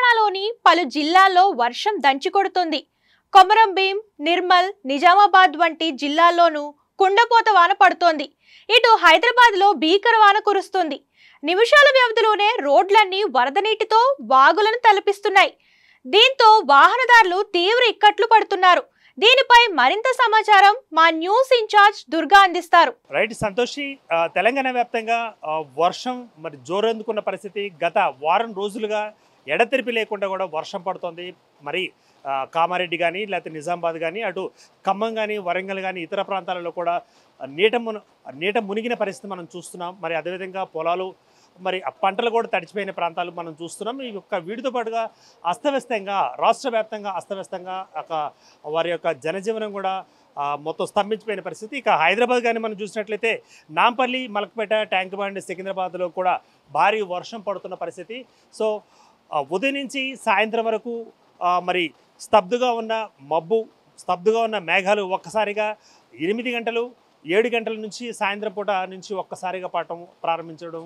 తెలంగాణలోని పలు జిల్లాల్లో వర్షం దంచికొడుతుంది. కొమరం భీం, నిర్మల్, నిజామాబాద్ వంటి జిల్లాల్లోనూ కుండపోత వాన పడుతోంది. ఇటు హైదరాబాద్లో భీకర వాన కురుస్తుంది. నిమిషాల వ్యవధిలోనే రోడ్లన్నీ వరద నీటితో వాగులను తలపిస్తున్నాయి. దీంతో వాహనదారులు తీవ్ర ఇక్కట్లు పడుతున్నారు. దీనిపై మరింత సమాచారం మా న్యూస్ ఇన్ఛార్జ్ దుర్గా అందిస్తారు. రైట్ సంతోషి, తెలంగాణ వ్యాప్తంగా వర్షం మరి జోరందుకున్న పరిస్థితి. గత వారం రోజులుగా ఎడతెరిపి లేకుండా కూడా వర్షం పడుతుంది. మరి కామారెడ్డి కానీ లేకపోతే నిజామాబాద్ కానీ అటు ఖమ్మం కానీ వరంగల్ కానీ ఇతర ప్రాంతాలలో కూడా నీట మునిగిన పరిస్థితి మనం చూస్తున్నాం. మరి అదేవిధంగా పొలాలు మరి పంటలు కూడా తడిచిపోయిన ప్రాంతాలు మనం చూస్తున్నాం. ఈ యొక్క వీటితో పాటుగా అస్తవ్యస్తంగా రాష్ట్ర వ్యాప్తంగా అస్తవ్యస్తంగా వారి యొక్క జనజీవనం కూడా మొత్తం స్తంభించిపోయిన పరిస్థితి. ఇక హైదరాబాద్ కానీ మనం చూసినట్లయితే నాంపల్లి, మలక్పేట, ట్యాంక్ బండ్, సికింద్రాబాద్లో కూడా భారీ వర్షం పడుతున్న పరిస్థితి. సో ఉదయం నుంచి సాయంత్రం వరకు మరి స్తబ్దుగా ఉన్న మేఘాలు ఒక్కసారిగా 8 గంటలు 7 గంటల నుంచి సాయంత్రం పూట నుంచి ఒక్కసారిగా పడటం ప్రారంభించడం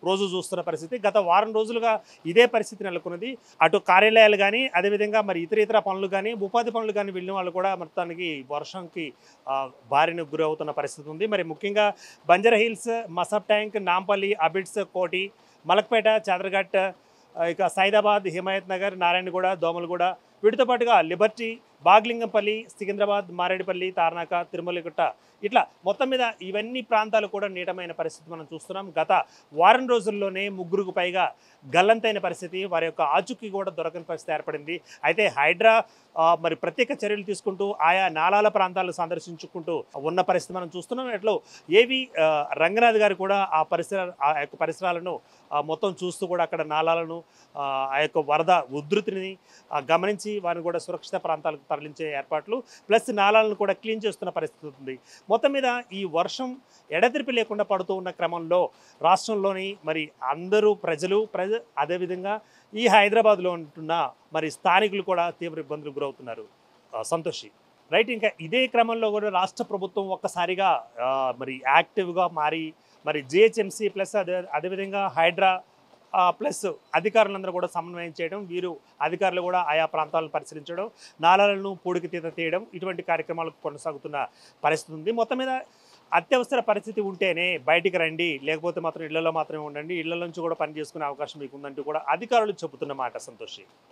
రోజు చూస్తున్న పరిస్థితి. గత వారం రోజులుగా ఇదే పరిస్థితి నెలకొన్నది. అటు కార్యాలయాలు కానీ అదేవిధంగా మరి ఇతర పనులు కానీ ఉపాధి పనులు కానీ వెళ్ళిన వాళ్ళు కూడా మొత్తానికి వర్షంకి భారీన గురవుతున్న పరిస్థితి ఉంది. మరి ముఖ్యంగా బంజారా హిల్స్, మసబ్ ట్యాంక్, నాంపల్లి, అబిడ్స్, కోటి, మలక్పేట, చాదర్ఘట్, ఇక సైదాబాద్, హిమాయత్ నగర్, నారాయణగూడ, దోమలగూడ, వీటితో పాటుగా లిబర్టీ, బాగ్లింగంపల్లి, సికింద్రాబాద్, మారేడుపల్లి, తార్నాక, తిరుమలగుట్ట, ఇట్లా మొత్తం మీద ఇవన్నీ ప్రాంతాలు కూడా నీటమైన పరిస్థితి మనం చూస్తున్నాం. గత వారం రోజుల్లోనే 3కు పైగా గల్లంతైన పరిస్థితి, వారి యొక్క ఆచూకీ కూడా దొరకని పరిస్థితి ఏర్పడింది. అయితే హైడ్రా మరి ప్రత్యేక చర్యలు తీసుకుంటూ ఆయా నాలాల ప్రాంతాలను సందర్శించుకుంటూ ఉన్న పరిస్థితి మనం చూస్తున్నాం. ఎట్లో ఏవి రంగనాథ్ గారు కూడా ఆ యొక్క పరిసరాలను మొత్తం చూస్తూ కూడా అక్కడ నాలాలను ఆ యొక్క వరద ఉధృతిని గమనించి వారిని కూడా సురక్షిత ప్రాంతాలకు తరలించే ఏర్పాట్లు ప్లస్ నాలాలను కూడా క్లీన్ చేస్తున్న పరిస్థితి ఉంది. మొత్తం మీద ఈ వర్షం ఎడతెరిపి లేకుండా పడుతూ ఉన్న క్రమంలో రాష్ట్రంలోని మరి అందరూ ప్రజలు అదేవిధంగా ఈ హైదరాబాద్లో ఉంటున్న మరి స్థానికులు కూడా తీవ్ర ఇబ్బందులు గురవుతున్నారు. సంతోషి, రైట్. ఇంకా ఇదే క్రమంలో కూడా రాష్ట్ర ప్రభుత్వం ఒక్కసారిగా మరి యాక్టివ్గా మారి మరి జిహెచ్ఎంసీ ప్లస్ అదేవిధంగా హైడ్రా ప్లస్ అధికారులందరూ కూడా సమన్వయం చేయడం, వీరు అధికారులు కూడా ఆయా ప్రాంతాలను పరిశీలించడం, నాలాలను పూడికి తీత తీయడం, ఇటువంటి కార్యక్రమాలు కొనసాగుతున్న పరిస్థితి ఉంది. మొత్తం మీద అత్యవసర పరిస్థితి ఉంటేనే బయటికి రండి, లేకపోతే మాత్రం ఇళ్లలో మాత్రమే ఉండండి, ఇళ్ల నుంచి కూడా పని చేసుకునే అవకాశం మీకు ఉందంటూ కూడా అధికారులు చెబుతున్న మాట. సంతోషి.